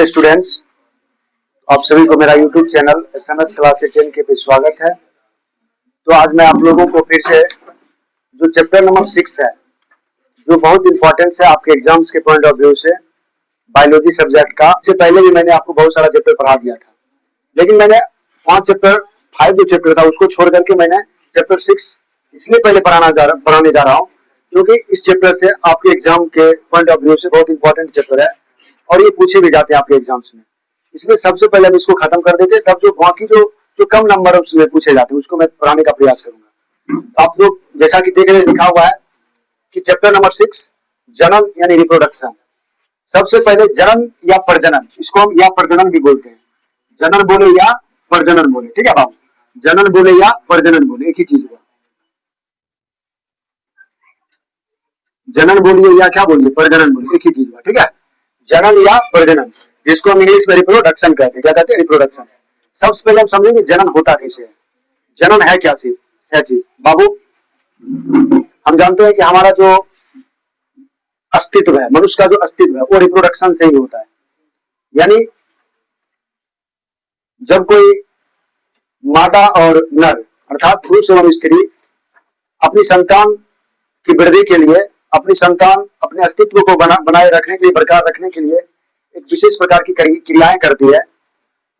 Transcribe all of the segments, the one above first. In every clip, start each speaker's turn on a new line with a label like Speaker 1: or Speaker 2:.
Speaker 1: Students, आप सभी को मेरा यूट्यूब चैनल SMS क्लास 10 के पे स्वागत है। तो आज मैं आप लोगों को फिर से जो चैप्टर नंबर 6 है, जो बहुत इंपॉर्टेंट है आपके एग्जाम्स के पॉइंट ऑफ व्यू से, बायोलॉजी सब्जेक्ट का। इससे पहले भी मैंने आपको बहुत सारा चैप्टर पढ़ा दिया था, लेकिन मैंने 5 जो चैप्टर था उसको छोड़ करके मैंने चैप्टर 6 इसलिए पहले पढ़ाने जा रहा हूँ क्योंकि इस चैप्टर से आपके एग्जाम के पॉइंट ऑफ व्यू से बहुत इंपॉर्टेंट चैप्टर है और ये पूछे भी जाते हैं आपके एग्जाम्स में। इसलिए सबसे पहले हम इसको खत्म कर देते, तब जो बाकी जो कम नंबर उसमें पूछे जाते हैं उसको मैं पढ़ाने का प्रयास करूंगा। आप लोग जैसा कि देख रहे लिखा हुआ है कि चैप्टर नंबर 6 जनन यानी रिप्रोडक्शन। सबसे पहले जनन या प्रजनन, इसको हम या प्रजनन भी बोलते हैं। जनन बोले या प्रजनन बोले, ठीक है बाबू, जनन बोले या प्रजनन बोले एक ही चीज हुआ। जनन बोलिए या क्या बोलिए, प्रजनन बोलिए, एक ही चीज हुआ, ठीक है। जनन या प्रजनन, जिसको हम इंग्लिश में रिप्रोडक्शन कहते हैं। क्या कहते हैं? रिप्रोडक्शन। सबसे पहले हम समझेंगे जनन होता कैसे है। जनन है क्या चीज बाबू? हम जानते हैं कि हमारा जो अस्तित्व है, मनुष्य का जो अस्तित्व है वो रिप्रोडक्शन से ही होता है। यानी जब कोई मादा और नर अर्थात पुरुष एवं स्त्री अपनी संतान की वृद्धि के लिए, अपनी संतान अपने अस्तित्व को बनाए रखने के लिए, बरकरार रखने के लिए एक विशेष प्रकार की क्रियाएं करती है,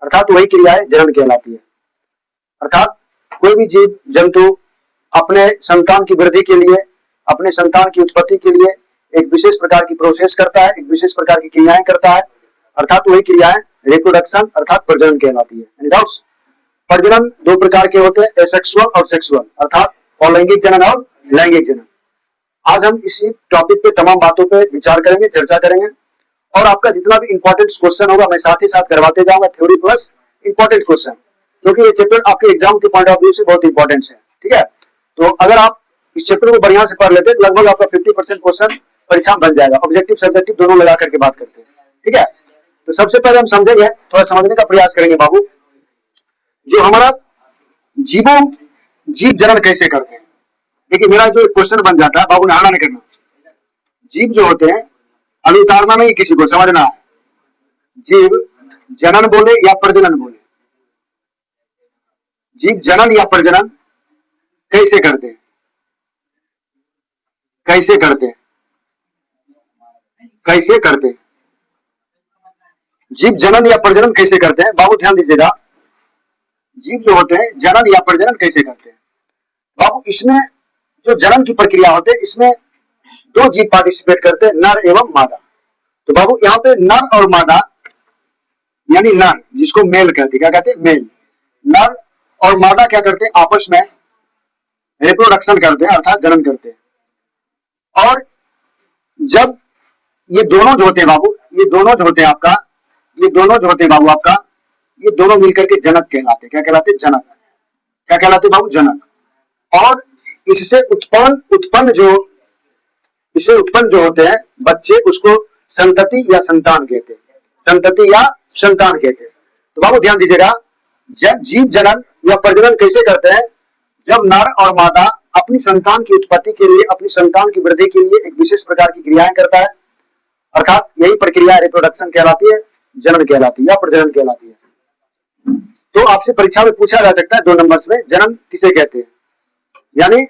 Speaker 1: अर्थात वही क्रियाएं जनन कहलाती है। अर्थात कोई भी जीव जंतु अपने संतान की वृद्धि के लिए, अपने संतान की उत्पत्ति के लिए एक विशेष प्रकार की प्रोसेस करता है, एक विशेष प्रकार की क्रियाएं करता है, अर्थात वही क्रियाएं रिप्रोडक्शन अर्थात प्रजनन कहलाती है। प्रजनन दो प्रकार के होते हैं, एसेक्सुअल और सेक्सुअल, अर्थात अलैंगिक जनन और लैंगिक जनन। आज हम इसी टॉपिक पे तमाम बातों पे विचार करेंगे, चर्चा करेंगे और आपका जितना भी इंपॉर्टेंट क्वेश्चन होगा मैं साथ ही साथ करवाते जाऊंगा, थ्योरी प्लस इंपॉर्टेंट क्वेश्चन, क्योंकि ये चैप्टर आपके एग्जाम के पॉइंट ऑफ व्यू से बहुत इंपॉर्टेंट है, ठीक है। तो अगर आप इस चैप्टर को बढ़िया से पढ़ लेते हैं लगभग आपका 50% क्वेश्चन परीक्षा में बन जाएगा। ऑब्जेक्टिव सब्जेक्टिव दोनों लगा करके बात करते हैं, ठीक है। तो सबसे पहले हम समझेंगे, थोड़ा समझने का प्रयास करेंगे बाबू, जो हमारा जीव जनन कैसे करते हैं। देखिए मेरा जो क्वेश्चन बन जाता है बाबू, नहाना नहीं करना। जीव जो होते हैं, अभी उतारना नहीं, किसी को समझना है। जीव जनन बोले या प्रजनन बोले, जीव जनन या प्रजनन कैसे करते हैं, कैसे करते हैं, कैसे करते हैं, जीव जनन या प्रजनन कैसे करते हैं बाबू, ध्यान दीजिएगा। जीव जो होते हैं जनन या प्रजनन कैसे करते हैं बाबू, इसमें जो जनन की प्रक्रिया होती है इसमें दो जीव पार्टिसिपेट करते हैं, नर एवं मादा। तो बाबू यहाँ पे नर और मादा यानी नर जिसको मेल कहते हैं, क्या कहते हैं? मेल। नर और मादा क्या करते हैं? आपस में रिप्रोडक्शन करते हैं अर्थात जनन करते हैं। और जब ये दोनों जो होते हैं बाबू, ये दोनों जो होते हैं आपका, ये दोनों जो होते हैं बाबू आपका, ये दोनों मिलकर के जनक कहलाते हैं। क्या कहलाते हैं? जनक। क्या कहलाते हैं बाबू? जनक। और इससे उत्पन्न जो होते हैं बच्चे, उसको संतति या संतान कहते हैं, संतति या संतान कहते हैं। तो बाबू ध्यान दीजिएगा, जीव जनन या प्रजनन कैसे करते हैं? जब नर और मादा अपनी संतान की उत्पत्ति के लिए, अपनी संतान की वृद्धि के लिए एक विशेष प्रकार की क्रियाएं करता है, अर्थात यही प्रक्रिया रिप्रोडक्शन कहलाती है, जनन कहलाती है या प्रजनन कहलाती है। तो आपसे परीक्षा में पूछा जा सकता है 2 नंबर्स में, जनन किसे कहते हैं, यानी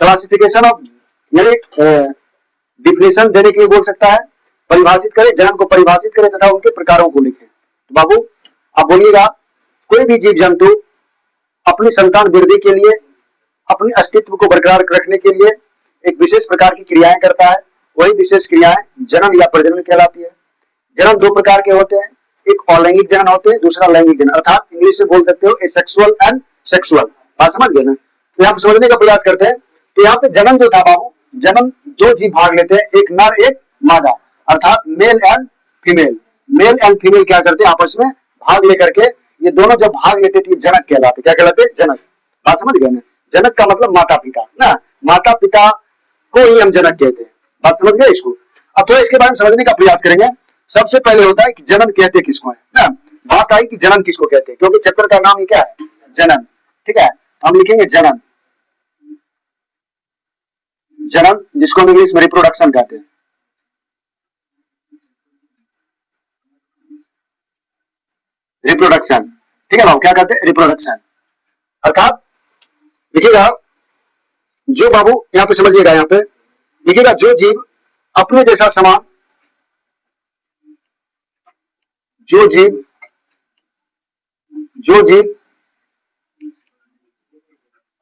Speaker 1: क्लासिफिकेशन ऑफ, यानी डिफिनेशन देने के लिए बोल सकता है, परिभाषित करें, जनन को परिभाषित करें तथा उनके प्रकारों को लिखें। तो बाबू आप बोलिएगा, कोई भी जीव जंतु अपनी संतान वृद्धि के लिए, अपने अस्तित्व को बरकरार रखने के लिए एक विशेष प्रकार की क्रियाएं करता है, वही विशेष क्रियाएं जनन या प्रजनन कहलाती है। जनन दो प्रकार के होते हैं, एक अलैंगिक जनन होते हैं, दूसरा लैंगिक जनन, अर्थात इंग्लिश में बोल सकते हो एसेक्सुअल एंड सेक्सुअल। बात समझ गए ना? तो यहाँ पे समझने का प्रयास करते हैं। तो यहाँ पे जनन जो था बाबू, जनन दो जीव भाग लेते हैं, एक नर एक मादा, अर्थात male and female. Male and female क्या करते हैं? आपस में भाग लेकर के, ये दोनों जब भाग लेते थे जनक कहलाते। क्या कहलाते? जनक। बात समझ गए ना? जनक का मतलब माता पिता ना, माता पिता को ही हम जनक कहते हैं। बात समझ गए इसको? अब थोड़ा इसके बारे में समझने का प्रयास करेंगे। सबसे पहले होता है कि जनन कहते किसको है ना, बात आई कि जनन किसको कहते हैं, क्योंकि चैप्टर का नाम ही क्या है? जनन, ठीक है। हम लिखेंगे जनन, जनन जिसको हम इंग्लिश में रिप्रोडक्शन कहते हैं। रिप्रोडक्शन। ठीक है बाबू, क्या कहते हैं? रिप्रोडक्शन। अर्थात देखिएगा, जो बाबू यहाँ पे समझिएगा, यहाँ पे देखिएगा, जो जीव अपने जैसा समान, जो जीव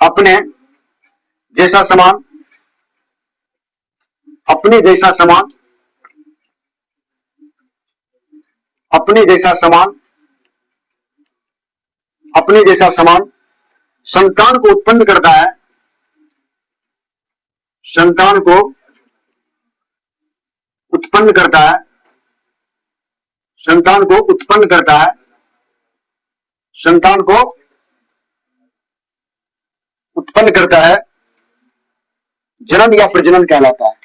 Speaker 1: अपने जैसा समान, अपने जैसा समान, अपने जैसा समान, अपने जैसा समान संतान को उत्पन्न करता है, संतान को उत्पन्न करता है, संतान को उत्पन्न करता है, संतान को उत्पन्न करता है, जनन या प्रजनन कहलाता है,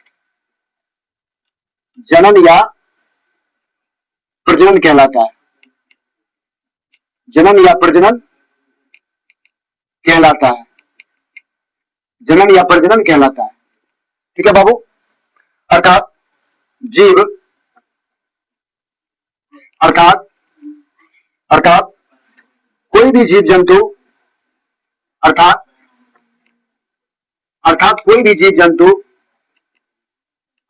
Speaker 1: जनन या प्रजनन कहलाता है, जनन या प्रजनन कहलाता है, जनन या प्रजनन कहलाता है। ठीक है बाबू। अर्थात जीव, अर्थात अर्थात कोई भी जीव जंतु, अर्थात अर्थात कोई भी जीव जंतु,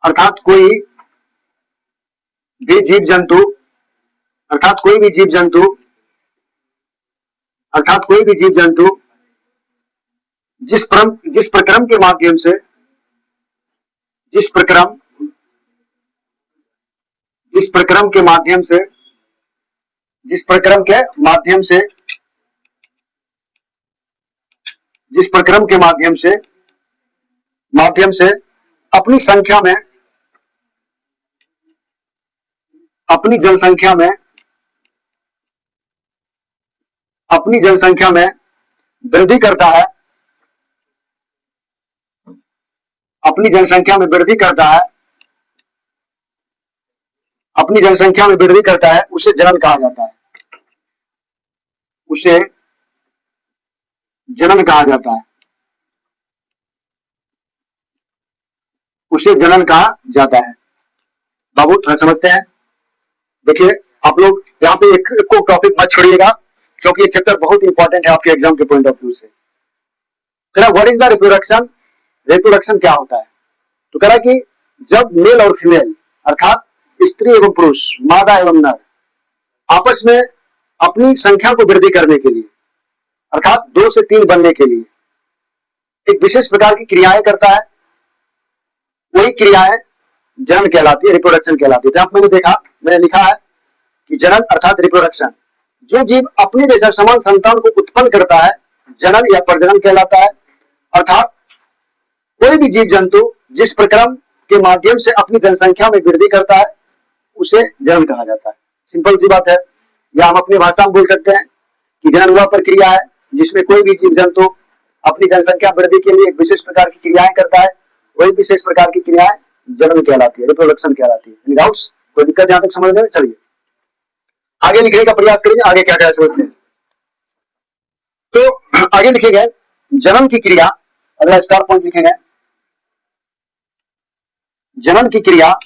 Speaker 1: अर्थात कोई भी जीव जंतु, अर्थात कोई भी जीव जंतु, अर्थात कोई भी जीव जंतु जिस प्रक्रम के माध्यम से, जिस प्रक्रम के माध्यम से, जिस प्रक्रम के माध्यम से, जिस प्रक्रम के माध्यम से अपनी संख्या में, अपनी जनसंख्या में, अपनी जनसंख्या में वृद्धि करता है, अपनी जनसंख्या में वृद्धि करता है, अपनी जनसंख्या में वृद्धि करता है, उसे जनन कहा जाता है, उसे जनन कहा जाता है, उसे जनन कहा जाता है। बाबू थोड़ा समझते हैं। देखिए आप लोग यहाँ पे एक को टॉपिक मत छोड़िएगा, क्योंकि ये चैप्टर बहुत इंपॉर्टेंट है आपके एग्जाम के पॉइंट ऑफ व्यू से। What is the reproduction? Reproduction क्या होता है? तो कह रहा है कि जब मेल और फीमेल, अर्थात स्त्री एवं पुरुष, मादा एवं नर, आपस में अपनी संख्या को वृद्धि करने के लिए, अर्थात 2 से 3 बनने के लिए एक विशेष प्रकार की क्रियाएं करता है, वही क्रियाएं जनन कहलाती है, रिप्रोडक्शन कहलाती है। तो आप मैंने देखा, मैंने लिखा है कि जनन अर्थात रिप्रोडक्शन, जो जीव अपने जैसा समान संतान को उत्पन्न करता है, जनन या प्रजनन कहलाता है। अर्थात कोई भी जीव जंतु जिस प्रक्रम के माध्यम से अपनी जनसंख्या में वृद्धि करता है, उसे जनन कहा जाता है। सिंपल सी बात है, या हम अपनी भाषा में बोल सकते हैं कि जनन वह प्रक्रिया है जिसमें कोई भी जीव जंतु अपनी जनसंख्या वृद्धि के लिए एक विशेष प्रकार की क्रियाएं करता है, वही विशेष प्रकार की क्रियाएं जनन कहलाती है, रिप्रोडक्शन कहलाती है। डाउट्स? कोई दिक्कत यहाँ तक समझने में? चलिए आगे लिखने का प्रयास करेंगे, आगे क्या क्या समझते हैं। तो आगे लिखे गए जनन की क्रिया, अगला स्टार पॉइंट लिखेंगे, जनन की क्रिया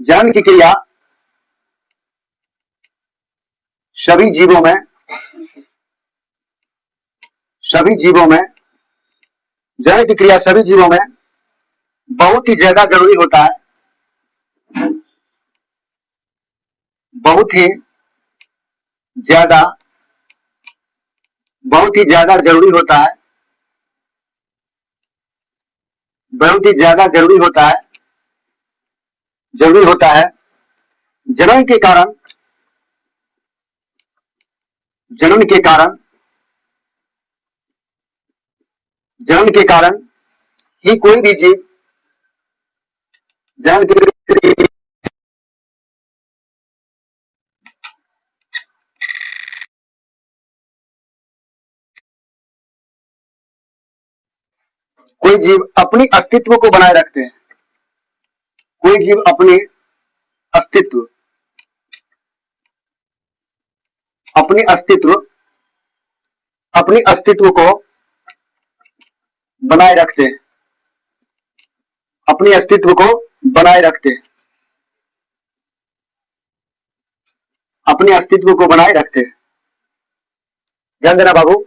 Speaker 1: जनन की क्रिया सभी जीवों में, सभी जीवों में, जनन की क्रिया सभी जीवों में बहुत ही ज्यादा जरूरी होता है, बहुत ही ज्यादा, बहुत ही ज्यादा जरूरी होता है, बहुत ही ज्यादा जरूरी होता है, जरूरी होता है। जनन के कारण, जनन के कारण, जनन के कारण ही कोई भी जीव, जनन के कोई जीव अपनी अस्तित्व को बनाए रखते हैं, कोई जीव अपने अस्तित्व, अपने अस्तित्व, अपने अस्तित्व को बनाए रखते हैं, अपने अस्तित्व को बनाए रखते हैं, अपने अस्तित्व को बनाए रखते हैं। ध्यान देना बाबू,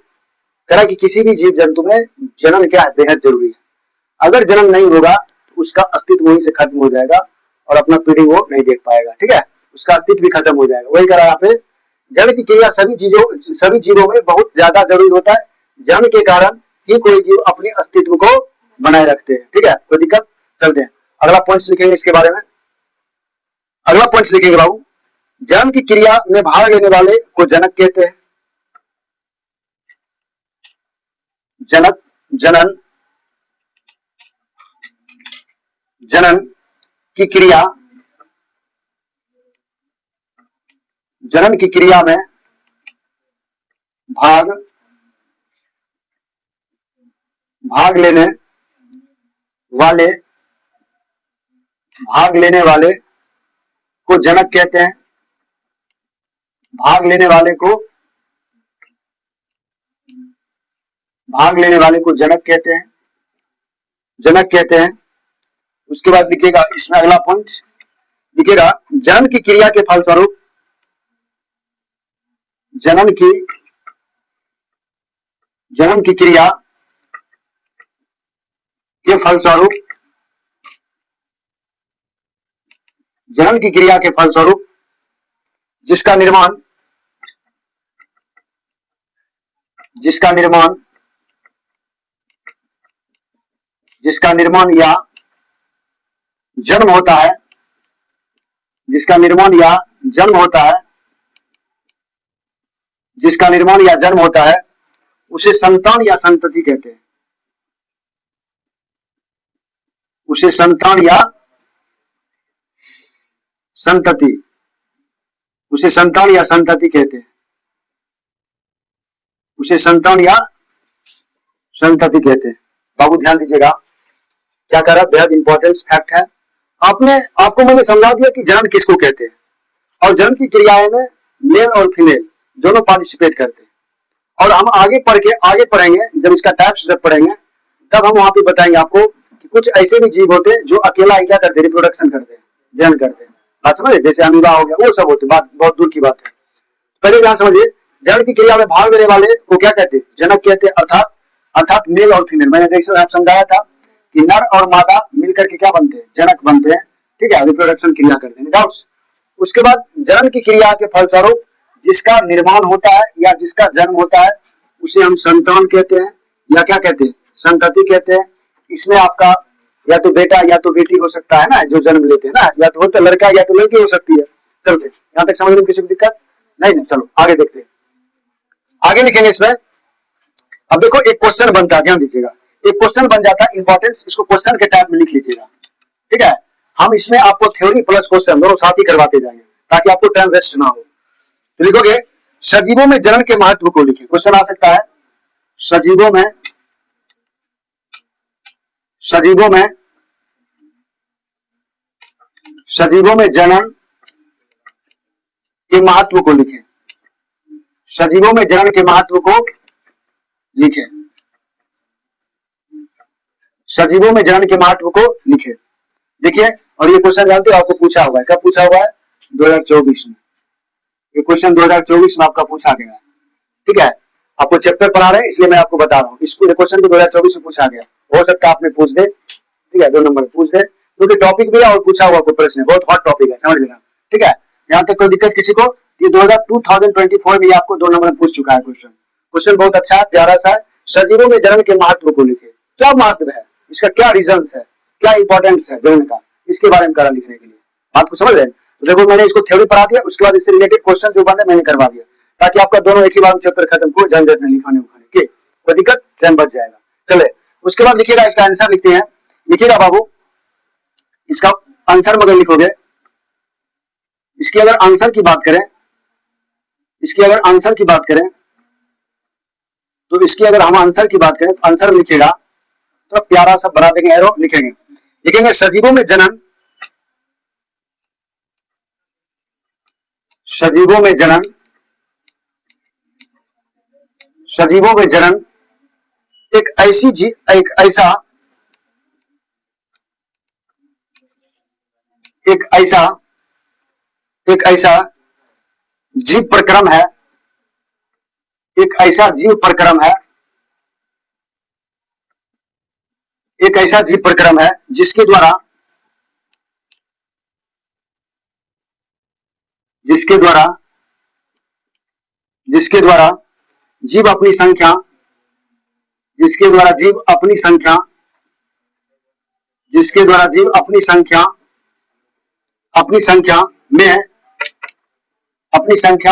Speaker 1: कह रहा कि किसी भी जीव जंतु में जनन क्या है, बेहद जरूरी है। अगर जनन नहीं होगा तो उसका अस्तित्व वहीं से खत्म हो जाएगा और अपना पीढ़ी वो नहीं देख पाएगा, ठीक है, उसका अस्तित्व भी खत्म हो जाएगा। वही कह रहा है यहाँ पे, जड़ की क्रिया सभी जीवों में बहुत ज्यादा जरूरी होता है। जन के कारण ही कोई जीव अपने अस्तित्व को बनाए रखते हैं, ठीक है, कोई दिक्कत। चलते हैं अगला पॉइंट्स लिखेंगे इसके बारे में। अगला पॉइंट्स लिखेंगे बाबू, जन्म की क्रिया में भाग लेने वाले को जनक कहते हैं। जनक, जनन, जनन की क्रिया, जनन की क्रिया में भाग लेने वाले, भाग लेने वाले को जनक कहते हैं। भाग लेने वाले को, भाग लेने वाले को जनक कहते हैं, जनक कहते हैं। उसके बाद लिखिएगा इसमें अगला पॉइंट लिखिएगा, जन्म की क्रिया के फलस्वरूप, जन्म की क्रिया के फलस्वरूप, जन्म की क्रिया के फलस्वरूप जिसका निर्माण, जिसका निर्माण, जिसका निर्माण या जन्म होता है, जिसका निर्माण या जन्म होता है, जिसका निर्माण या जन्म होता है, उसे संतान या संतति कहते हैं। उसे संतान या संतति, उसे संतान या संतति कहते हैं। उसे संतान या संतति कहते हैं। बाबू ध्यान दीजिएगा, क्या कर रहा, बेहद इंपॉर्टेंट फैक्ट है। आपको मैंने समझा दिया कि जन्म किसको कहते हैं, और जन्म की क्रियाएं में मेल और फीमेल दोनों पार्टिसिपेट करते हैं। और हम आगे पढ़ेंगे, जब इसका टाइप्स जब पढ़ेंगे तब हम वहां पे बताएंगे आपको कि कुछ ऐसे भी जीव होते हैं जो अकेला ही क्या करते हैं, रिप्रोडक्शन करते हैं, जनन करते हैं। बात समझे, जैसे अमीबा हो गया, वो सब होते, बात बहुत दूर की बात है। पहले ध्यान समझिए, जन्म की क्रिया में भाग लेने वाले को क्या कहते हैं, जनक कहते हैं। अर्थात मेल और फीमेल, मैंने जैसे आप समझाया था कि नर और मादा मिलकर के क्या बनते हैं, जनक बनते हैं, ठीक है, रिप्रोडक्शन क्रिया करते हैं, डाउट्स। उसके बाद जन्म की क्रिया के फलस्वरूप जिसका निर्माण होता है या जिसका जन्म होता है उसे हम संतान कहते हैं, या क्या कहते हैं, संतति कहते हैं। इसमें आपका या तो बेटा या तो बेटी हो सकता है ना, जो जन्म लेते हैं ना, या तो होता लड़का या तो लड़की हो सकती है। चलते यहां तक समझने में किसी को दिक्कत नहीं ना, चलो आगे देखते हैं, आगे लिखेंगे इसमें। अब देखो एक क्वेश्चन बनता है, ध्यान दीजिएगा, एक क्वेश्चन बन जाता है, इंपॉर्टेंस, इसको क्वेश्चन के टाइप में लिख लीजिएगा, ठीक है। हम इसमें आपको थ्योरी प्लस क्वेश्चन दोनों साथ ही करवाते जाएंगे ताकि आपको टाइम वेस्ट ना हो। तो लिखोगे, सजीवों में जनन के महत्व को लिखिए। क्वेश्चन आ सकता है, सजीवों में, सजीवों में, सजीवों में जनन के महत्व को लिखें। सजीवों में जनन के महत्व को लिखें। सजीवों में जनन के महत्व को लिखें। देखिए, और ये क्वेश्चन जानते हो आपको पूछा हुआ है, कब पूछा हुआ है, 2024 में। ये क्वेश्चन 2024 में आपका पूछा गया है, ठीक है। आपको चैप्टर पढ़ा रहे हैं इसलिए मैं आपको बता रहा हूँ, इसको क्वेश्चन को 2024 में पूछा गया, हो सकता है आपने पूछ दे, ठीक है, 2 नंबर पूछ दे, क्योंकि टॉपिक भी है और पूछा हुआ कोई प्रश्न है, बहुत हॉट टॉपिक है, समझ लेना, ठीक है। यहाँ तक कोई दिक्कत किसी को, ये 2024 में आपको 2 नंबर में पूछ चुका है क्वेश्चन। क्वेश्चन बहुत अच्छा है, प्यारा सा है। सजीवों में जनन के महत्व को लिखे, क्या महत्व है इसका, क्या रीजन है, क्या इंपॉर्टेंस है जनन का, इसके बारे में करा लिखने के लिए। बात को समझ रहे हैं। तो देखो मैंने इसको थ्योरी पढ़ा दिया, उसके बाद इससे रिलेटेड क्वेश्चन जो बने मैंने करवा दिया, ताकि आपका दोनों एक ही बार चैप्टर खत्म हो, झंझट नहीं लिखाने उखाने के, कोई दिक्कत, टाइम बच जाएगा। चले उसके बाद लिखिएगा, इसका आंसर लिखते हैं, लिखिएगा बाबू, इसका आंसर मगर लिखोगे, इसकी अगर आंसर की बात करें, इसकी अगर आंसर की बात करें तो इसकी अगर हम आंसर की बात करें तो आंसर में लिखिएगा, तो प्यारा सा बना देंगे एरो, लिखेंगे, लिखेंगे सजीवों में जनन, सजीवों में जनन, सजीवों में जनन एक ऐसी एक ऐसा एक ऐसा एक ऐसा जीव प्रक्रम है, एक ऐसा जीव प्रक्रम है, एक ऐसा जीव प्रक्रम है जिसके द्वारा जिसके द्वारा जिसके द्वारा जीव अपनी संख्या जिसके द्वारा जीव अपनी संख्या जिसके द्वारा जीव अपनी संख्या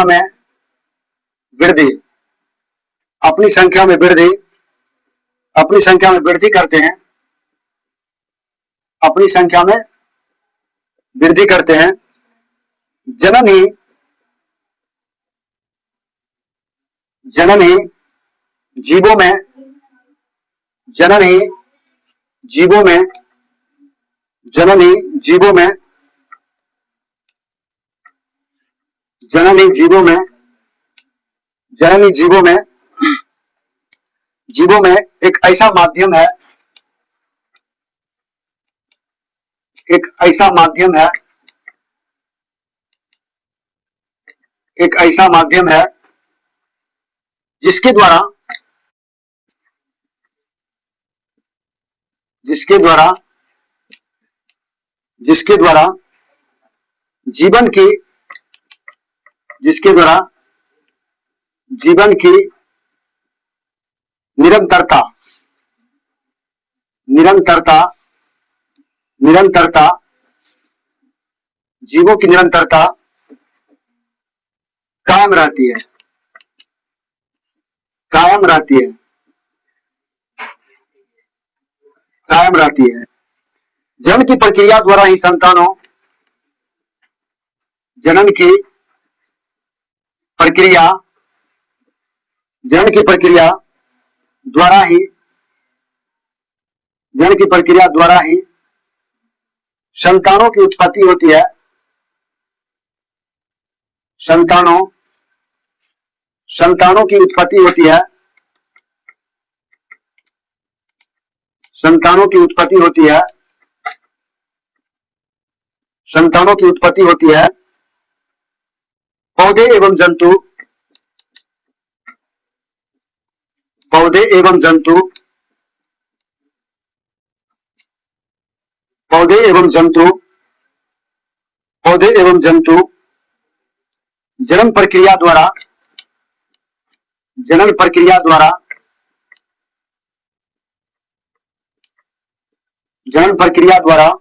Speaker 1: में वृद्धि अपनी संख्या में वृद्धि करते हैं, अपनी संख्या में वृद्धि करते हैं। जनन ही जीवों में जनन ही जीवों में जननी जीवों में जननी जीवों में जननी जीवों में जीवों में एक ऐसा माध्यम है, एक ऐसा माध्यम है, एक ऐसा माध्यम है जिसके द्वारा जिसके द्वारा जिसके द्वारा जीवन की जिसके द्वारा जीवन की निरंतरता निरंतरता निरंतरता जीवों की निरंतरता कायम रहती है, कायम रहती है, कायम रहती है। जनन की प्रक्रिया द्वारा ही संतानों जनन की प्रक्रिया जनन की प्रक्रिया द्वारा ही जनन की प्रक्रिया द्वारा ही संतानों की उत्पत्ति होती है, संतानों की उत्पत्ति होती है, संतानों की उत्पत्ति होती है, संतानों की उत्पत्ति होती है। पौधे एवं जंतु पौधे एवं जंतु पौधे एवं जंतु पौधे एवं जंतु जनन प्रक्रिया द्वारा जनन प्रक्रिया द्वारा जनन प्रक्रिया द्वारा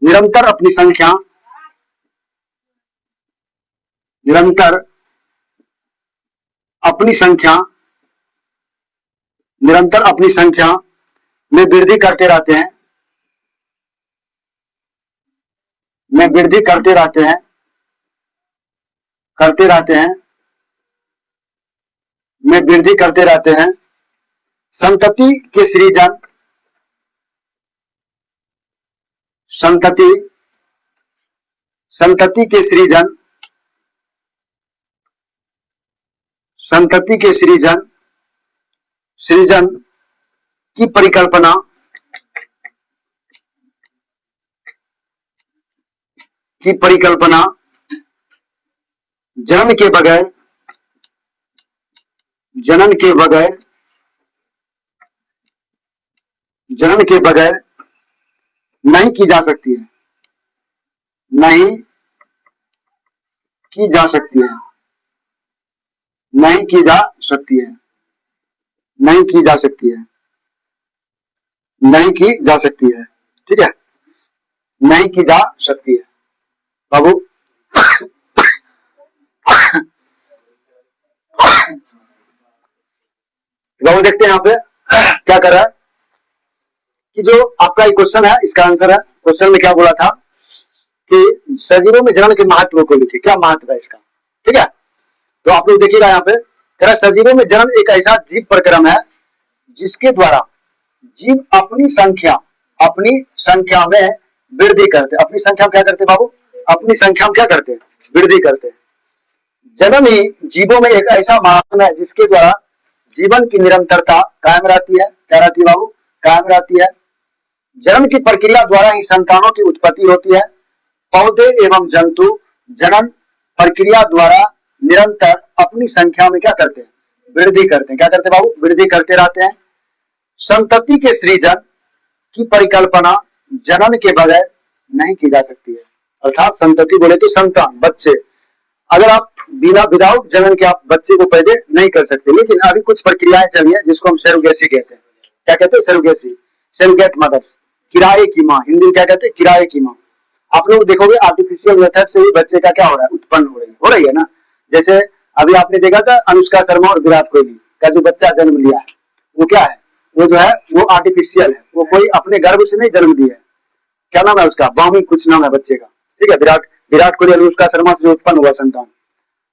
Speaker 1: निरंतर अपनी संख्या निरंतर अपनी संख्या निरंतर अपनी संख्या में वृद्धि करते रहते हैं, में वृद्धि करते रहते हैं करते रहते हैं में वृद्धि करते रहते हैं। संतति के सृजन संतति संतति के सृजन संतति के सृजन सृजन की परिकल्पना जनन के बगैर जनन के बगैर जनन के बगैर नहीं की जा सकती है, नहीं की जा सकती है, नहीं की जा सकती है, नहीं की जा सकती है, नहीं की जा सकती है। ठीक है, नहीं की जा सकती है। बाबू बाबू देखते हैं यहाँ पे क्या कर रहा है कि जो आपका एक क्वेश्चन है, इसका आंसर है। क्वेश्चन में क्या बोला था कि सजीवों में जनन के महत्व को लिखिए, क्या महत्व है इसका। ठीक है, तो आप लोग देखिएगा यहाँ पे कह रहा है सजीवों में जनन एक ऐसा जीव प्रक्रम है जिसके द्वारा जीव अपनी संख्या में वृद्धि करते। अपनी संख्या में क्या करते बाबू? अपनी संख्या में क्या करते? वृद्धि करते। जनन ही जीवों में एक ऐसा माध्यम है जिसके द्वारा जीवन की निरंतरता कायम रहती है। क्या रहती है बाबू? कायम रहती है। जन्म की प्रक्रिया द्वारा ही संतानों की उत्पत्ति होती है। पौधे एवं जंतु जनन प्रक्रिया द्वारा निरंतर अपनी संख्या में क्या करते हैं? वृद्धि करते हैं। क्या करते हैं बाबू? वृद्धि करते रहते हैं। संतति के सृजन की परिकल्पना जनन के बगैर नहीं की जा सकती है। अर्थात संतति बोले तो संतान, बच्चे। अगर आप बिना विदाउट जनन के आप बच्चे को पैदा नहीं कर सकते, लेकिन अभी कुछ प्रक्रियाएं चली है जिसको हम सरोगेसी कहते हैं। क्या कहते हैं? सरोगेसी, सरोगेट मदर्स, किराए की माँ। हिंदी में क्या कहते हैं? किराए की माँ। आप लोग देखोगे आर्टिफिशियल मेथड से भी बच्चे का क्या हो रहा है? उत्पन्न हो रही है ना। जैसे अभी आपने देखा था अनुष्का शर्मा और विराट कोहली का जो बच्चा जन्म लिया है, वो क्या है? वो जो है वो आर्टिफिशियल है, वो कोई अपने गर्भ से नहीं जन्म दिया है। क्या नाम है उसका? बॉमी कुछ नाम है बच्चे का, ठीक है। विराट कोहली अनुष्का शर्मा से उत्पन्न हुआ संतान,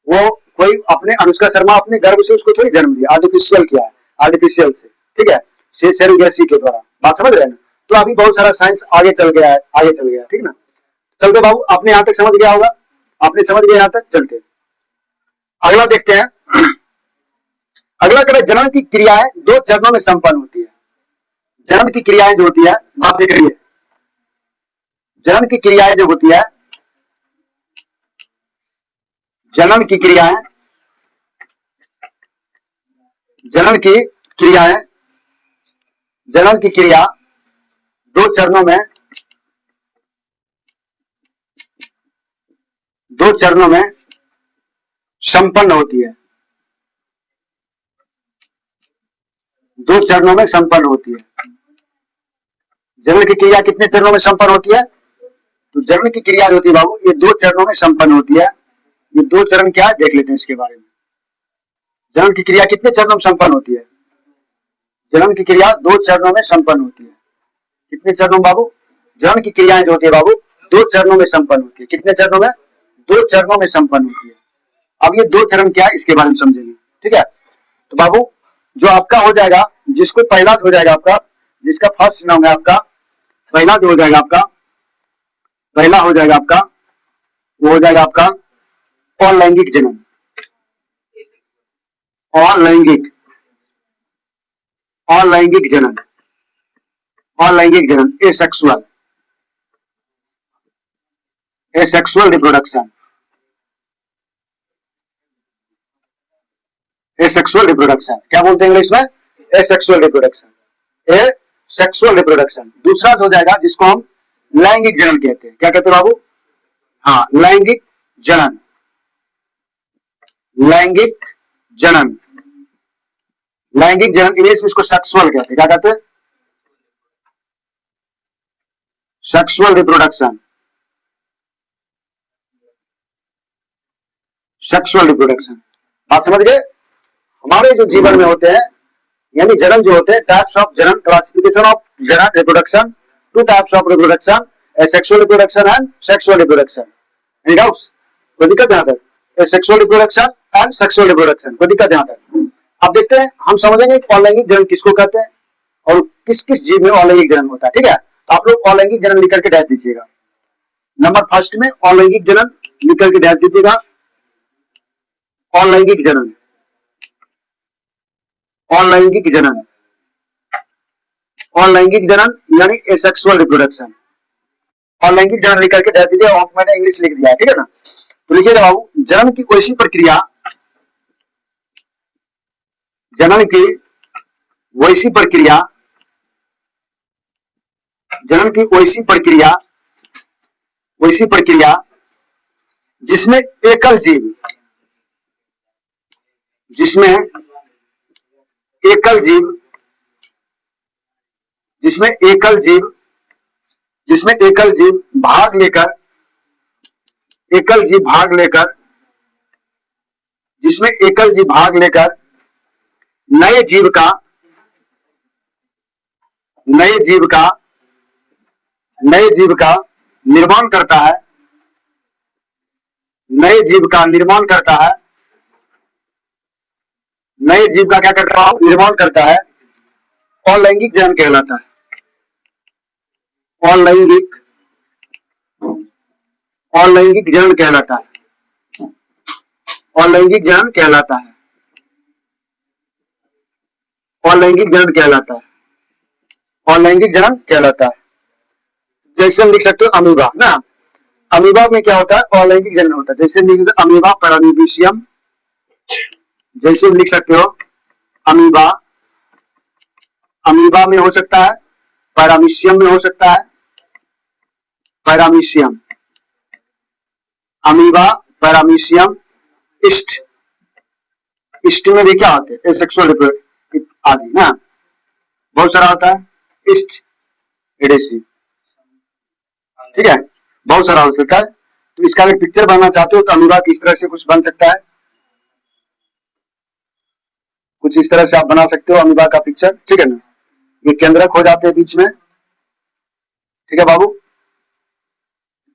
Speaker 1: वो कोई अपने अनुष्का शर्मा अपने गर्भ से उसको थोड़ी जन्म दिया, आर्टिफिशियल किया है, आर्टिफिशियल से, ठीक है, सेरोगेसी के द्वारा। बात समझ रहे हैं ना? तो अभी बहुत सारा साइंस आगे चल गया है, आगे चल गया, ठीक ना। चलते बाबू, आपने यहां तक समझ गया होगा, आपने समझ गया यहां तक। चलते अगला देखते हैं। अगला करें, जनन की क्रियाएं दो चरणों में संपन्न होती है। जनन की क्रियाएं जो होती है, आप देख रही है, जनन की क्रियाएं जो होती है, जनन की क्रियाएं, जनन की क्रियाएं, जनन की क्रिया दो चरणों में, दो चरणों में संपन्न होती है। दो चरणों में संपन्न होती है। जनन की क्रिया कितने चरणों में संपन्न होती है? तो जनन की क्रिया जो होती है बाबू, ये दो चरणों में संपन्न होती है। ये दो चरण क्या है देख लेते हैं इसके बारे में। जनन की क्रिया कितने चरणों में संपन्न होती है? जनन की क्रिया दो चरणों में संपन्न होती है। कितने चरणों में बाबू? जनन की क्रियाएं जो होती है बाबू, दो चरणों में संपन्न होती है। कितने चरणों में? दो चरणों में संपन्न होती है। अब ये दो चरण क्या है इसके बारे में समझेंगे, ठीक है। तो बाबू जो आपका हो जाएगा, जिसको पहला हो जाएगा आपका, जिसका फर्स्ट नाम है आपका, पहला जो हो जाएगा आपका, पहला हो जाएगा आपका, वो हो जाएगा आपका अलैंगिक जनन। अलैंगिक, अलैंगिक जनन, अलैंगिक जनन, asexual, asexual reproduction, asexual reproduction. क्या बोलते हैं इंग्लिश में? एसेक्सुअल रिप्रोडक्शन, ए सेक्सुअल रिप्रोडक्शन। दूसरा हो जाएगा जिसको हम लैंगिक जनन कहते हैं। क्या कहते हैं बाबू? हाँ, लैंगिक जनन, लैंगिक जनन, लैंगिक जनन। इंग्लिश में इसको सेक्सुअल कहते हैं। क्या कहते हैं? Sexual reproduction, sexual reproduction. बात समझ गए? हमारे जो जीवन में होते हैं, यानी जनन जो होते हैं, टाइप्स ऑफ जनन, क्लासिफिकेशन ऑफ जनन, reproduction, two types of reproduction, sexual reproduction and sexual reproduction. Any doubts? कोई दिक्कत यहाँ तक? Sexual reproduction and sexual reproduction, कोई दिक्कत यहाँ तक? अब देखते हैं, हम समझेंगे अलैंगिक जनन किसको कहते हैं और किस किस जीव में अलैंगिक जनन होता है, ठीक है। तो आप लोग अलैंगिक जनन लिख करके डैश दीजिएगा। नंबर फर्स्ट में अलैंगिक जनन लिख करके डैश दीजिएगा। अलैंगिक जनन, अलैंगिक जनन, अलैंगिक जनन यानी एसेक्सुअल रिप्रोडक्शन। अलैंगिक जनन लिख करके डैश दीजिए, और मैंने इंग्लिश लिख दिया है, ठीक है ना। तो लिखिएगा बाबू, जनन की वैसी प्रक्रिया, जनन की वैसी प्रक्रिया, जनन की वैसी प्रक्रिया, वैसी प्रक्रिया जिसमें एकल जीव, जिसमें एकल जीव, जिसमें एकल जीव, जिसमें एकल जीव भाग लेकर, एकल जीव भाग लेकर, जिसमें एकल जीव भाग लेकर नए जीव का, नए जीव का, नए जीव का निर्माण करता है, नए जीव का निर्माण करता है, नए जीव का क्या करता है? निर्माण करता है, अलैंगिक जनन कहलाता है। अलैंगिक, अलैंगिक जनन कहलाता है, अलैंगिक जनन कहलाता है। अलैंगिक जनन कहलाता है। अलैंगिक जनन कहलाता है। जैसे हम लिख सकते हो अमीबा ना, अमीबा में क्या होता है, अलैंगिक जनन होता है। जैसे लिख सकते हो अमीबा पैरामीशियम, जैसे लिख सकते हो अमीबा, अमीबा में हो सकता है, पैरामीशियम में हो सकता है, paramecium, amoeba, paramecium, east, east में भी क्या होते हैं, सेक्सुअल आदि ना, बहुत सारा होता है, इस्ट एडेसी, ठीक है, बहुत सारा हो सकता है। तो इसका अगर पिक्चर बनाना चाहते हो तो अमीबा की इस तरह से कुछ बन सकता है, कुछ इस तरह से आप बना सकते हो अमीबा का पिक्चर, ठीक है ना। ये केंद्रक हो जाते हैं बीच में, ठीक है बाबू,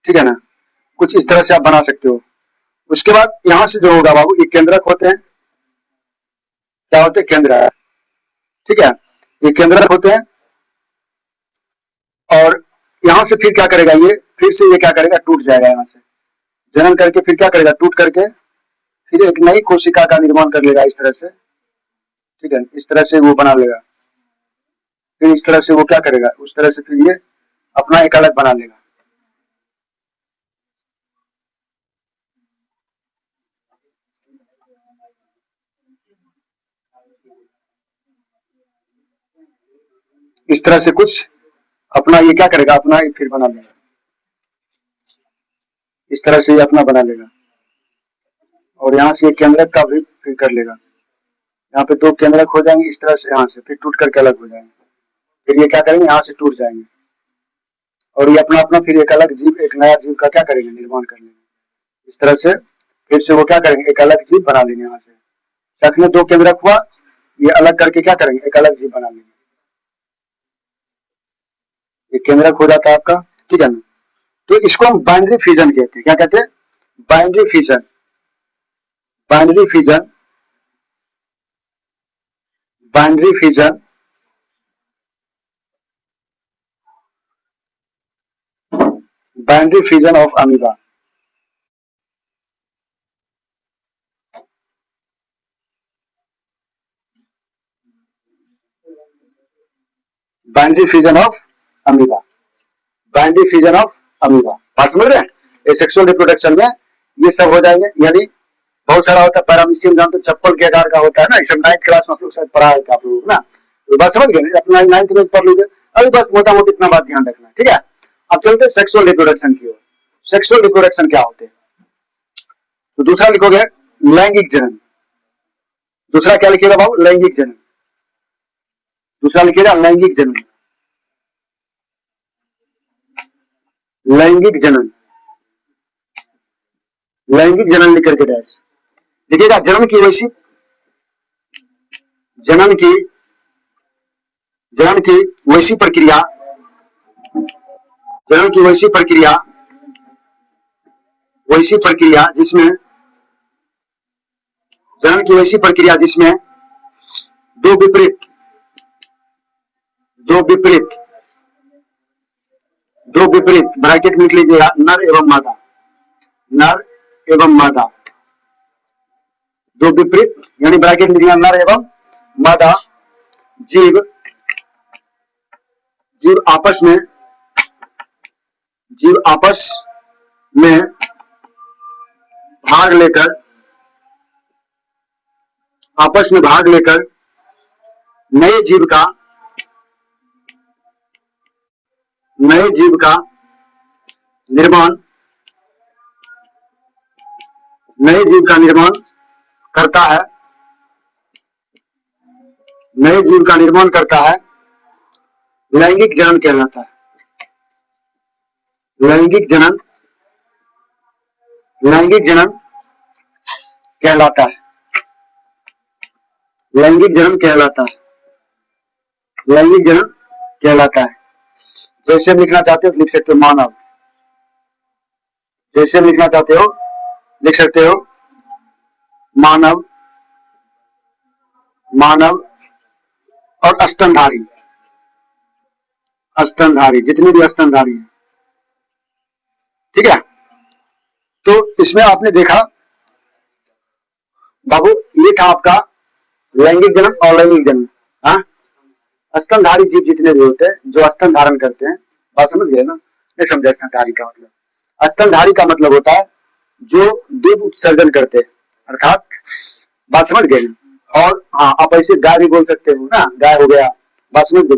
Speaker 1: ठीक है ना, कुछ इस तरह से आप बना सकते हो। उसके बाद यहां से जो होगा बाबू, ये केंद्रक होते हैं, क्या होते हैं, केंद्र, ठीक है, ये केंद्रक होते हैं। और यहां से फिर क्या करेगा, ये फिर से ये क्या करेगा, टूट जाएगा, यहां से जनन करके फिर क्या करेगा, टूट करके फिर एक नई कोशिका का निर्माण कर लेगा इस तरह से, ठीक है, इस तरह से वो बना लेगा। फिर इस तरह से वो क्या करेगा, उस तरह से फिर ये अपना एक अलग बना लेगा। इस तरह से कुछ अपना ये क्या करेगा, अपना एक फिर बना लेगा, इस तरह से ये अपना बना लेगा। और यहाँ से केंद्रक का भी फिर कर लेगा, यहाँ पे दो केंद्रक हो जाएंगे इस तरह से, यहाँ से फिर टूट करके अलग हो जाएंगे। फिर ये क्या करेंगे, यहाँ से टूट जाएंगे और ये अपना अपना फिर एक अलग जीव, एक नया जीव का क्या करेंगे, निर्माण कर लेंगे इस तरह से। फिर से वो क्या करेंगे, एक अलग जीव बना लेंगे। यहाँ से शक में दो केंद्रक हुआ, ये अलग करके क्या करेंगे, एक अलग जीव बना लेंगे, ये केंद्रक हो जाता है आपका, ठीक है ना। तो इसको हम बाइनरी फ्यूजन कहते हैं, क्या कहते हैं, binary fusion, binary fusion, binary fusion, binary fusion of amoeba, binary fusion of amoeba, binary fusion of amoeba, बात समझ रहे हैं। ये सेक्सुअल रिप्रोडक्शन में ये सब हो जाएंगे, यानी बहुत सारा होता है। पैरामीशियम जान तो चप्पल के आकार का होता है ना, सब 9th क्लास में आप लोग शायद पढ़ा है आप लोग ना, तो बात समझ गए, अपना 9th में पढ़ लीजिए। अभी बस मोटा मोटी इतना बात ध्यान रखना, ठीक है। अब चलते हैं सेक्सुअल रिप्रोडक्शन की ओर। सेक्सुअल रिप्रोडक्शन क्या होते हैं, तो दूसरा लिखोगे लैंगिक जनन, दूसरा क्या लिखिएगा बाबू, लैंगिक जनन, दूसरा लिखिएगा लैंगिक जनन, लैंगिक जनन, लैंगिक जनन लिख करके डैश लिखिएगा। जनन की वैसी, जनन की, जनन की वैसी प्रक्रिया, जनन की वैसी प्रक्रिया, वैसी प्रक्रिया जिसमें, जनन की वैसी प्रक्रिया जिसमें दो विपरीत, दो विपरीत, दो विपरीत, ब्रैकेट में लिख लीजिएगा, नर एवं मादा, नर एवं मादा, दो विपरीत, यानी ब्रैकेट में लिखना नर एवं मादा जीव, जीव आपस में, जीव आपस में भाग लेकर, आपस में भाग लेकर नए जीव का, नए जीव का निर्माण, नए जीव का निर्माण करता है, नए जीव का निर्माण करता है, लैंगिक जनन कहलाता है, लैंगिक जनन, लैंगिक जनन कहलाता है, लैंगिक जनन कहलाता है, लैंगिक जनन कहलाता है। जैसे हम लिखना चाहते हो लिख सकते हो मानव, जैसे हम लिखना चाहते हो लिख सकते हो मानव, मानव और स्तनधारी, स्तनधारी, जितने भी स्तनधारी हैं, ठीक है। तो इसमें आपने देखा बाबू, ये था आपका लैंगिक जनन और लैंगिक जनन, हाँ, स्तनधारी जीव जितने भी होते हैं, जो स्तन धारण करते हैं, बात समझ गए ना? नहीं समझे स्तनधारी का मतलब? स्तनधारी का मतलब होता है जो दूध उत्सर्जन करते हैं, अर्थात बात समझ गए? और हाँ, आप ऐसे गाय भी बोल सकते हो ना, गाय हो गया, बात समझ गए,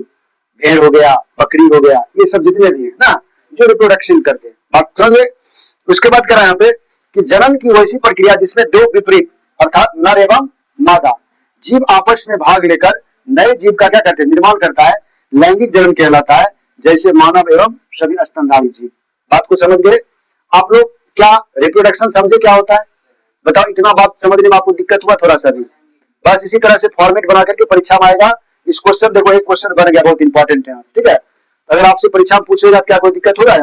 Speaker 1: भेड़ हो गया, बकरी हो गया, ये सब जितने भी है ना जो रिप्रोडक्शन करते हैं, बात समझे? उसके बाद करा यहाँ पे कि जनन की वैसी प्रक्रिया जिसमें दो विपरीत अर्थात नर एवं मादा जीव आपस में भाग लेकर नए जीव का क्या करते हैं, निर्माण करता है, लैंगिक जनन कहलाता है, जैसे मानव एवं सभी स्तनधारी जीव। बात को समझ गए आप लोग? क्या रिप्रोडक्शन समझे क्या होता है? बताओ, इतना बात समझने में आपको दिक्कत हुआ थोड़ा सा भी? बस इसी तरह से फॉर्मेट बना करके परीक्षा में आएगा। इस क्वेश्चन देखो, एक क्वेश्चन बन गया, बहुत इंपॉर्टेंट है, ठीक है? अगर आपसे परीक्षा में पूछेगा क्या कोई दिक्कत हो रहा है?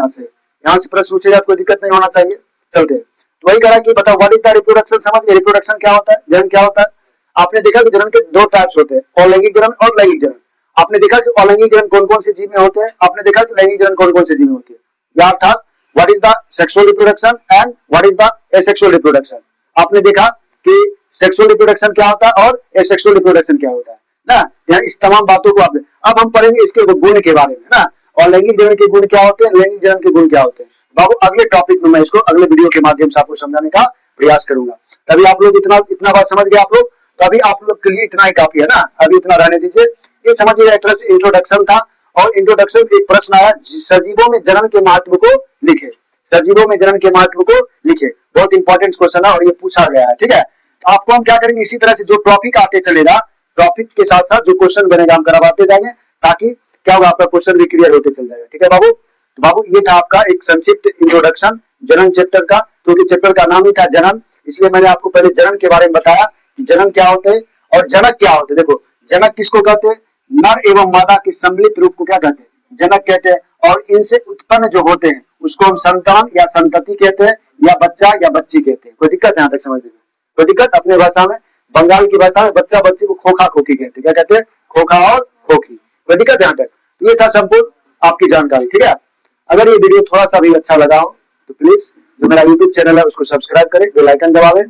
Speaker 1: यहाँ से प्रश्न पूछेगा, कोई दिक्कत नहीं होना चाहिए। चलते तो वही करा कि बताओ व्हाट इज द रिप्रोडक्शन, समझ गए? रिप्रोडक्शन क्या होता है, जनन क्या होता है? आपने देखा कि जनन के दो टाइप्स होते हैं, अलैंगिक जनन और लैंगिक जनन। आपने देखा कि अलैंगिक जनन कौन कौन से जीव में होते हैं, आपने देखा कि लैंगिक जनन कौन कौन से जीव में होते हैं, या अर्थात what is the sexual reproduction and what is the asexual reproduction. आपने देखा कि सेक्सुअल रिप्रोडक्शन क्या होता है और एसेक्सुअल रिप्रोडक्शन क्या होता है ना। यहाँ इस तमाम बातों को आप अब हम पढ़ेंगे इसके गुण के बारे में ना, और लैंगिक जनन के गुण क्या होते हैं, लैंगिक जनन के गुण क्या होते हैं। बाबू अगले टॉपिक में मैं इसको अगले वीडियो के माध्यम से आपको समझाने का प्रयास करूंगा। तभी आप लोग इतना बात समझ गए आप लोग, तो अभी आप लोग के लिए इतना ही काफी है ना, अभी इतना रहने दीजिए। ये समझिए एक तरह से इंट्रोडक्शन था, और इंट्रोडक्शन एक प्रश्न आया, सजीवों में जनन के महत्व को लिखे, सजीवों में जनन के महत्व को लिखे, बहुत इंपॉर्टेंट क्वेश्चन है और ये पूछा गया है, ठीक है? तो आपको हम क्या करेंगे, इसी तरह से जो टॉपिक आते चलेगा, टॉपिक के साथ साथ जो क्वेश्चन बनेगा हम करवाते जाएंगे, ताकि क्या होगा, आपका क्वेश्चन भी क्लियर होते चल जाएगा, ठीक है बाबू? तो बाबू ये था आपका एक संक्षिप्त इंट्रोडक्शन जनन चैप्टर का, क्योंकि चैप्टर का नाम ही था जनन, इसलिए मैंने आपको पहले जनन के बारे में बताया कि जनन क्या होते हैं और जनक क्या होते हैं। देखो, जनक किसको कहते हैं? नर एवं मादा के सम्मिलित रूप को क्या कहते हैं? जनक कहते हैं। और इनसे उत्पन्न जो होते हैं उसको हम संतान या संतति कहते हैं, या बच्चा या बच्ची कहते हैं। कोई दिक्कत यहाँ तक समझ लीजिए? कोई दिक्कत? अपने भाषा में, बंगाल की भाषा में बच्चा बच्ची को खोखा खोखी कहते हैं। क्या कहते हैं? खोखा और खोखी। कोई दिक्कत यहाँ तक? तो ये था संपूर्ण आपकी जानकारी, ठीक है? अगर ये वीडियो थोड़ा सा भी अच्छा लगा हो तो प्लीज जो मेरा यूट्यूब चैनल है उसको सब्सक्राइब करें, बेल आइकन दबावें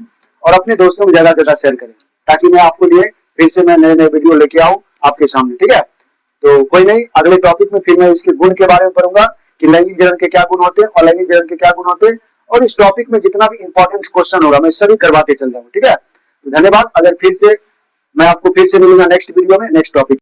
Speaker 1: और अपने दोस्तों को ज्यादा से ज्यादा शेयर करें, ताकि मैं आपको लिए फिर से मैं नए नए वीडियो लेके आऊं आपके सामने, ठीक है? तो कोई नहीं, अगले टॉपिक में फिर मैं इसके गुण के बारे में पढ़ूंगा कि लैंगिक जनन के क्या गुण होते हैं और लैंगिक जनन के क्या गुण होते हैं, और इस टॉपिक में जितना भी इंपॉर्टेंट क्वेश्चन होगा मैं सभी करवाते चल जाऊंगा, ठीक है? तो धन्यवाद। अगर फिर से मैं आपको फिर से मिलूंगा नेक्स्ट वीडियो में नेक्स्ट टॉपिक।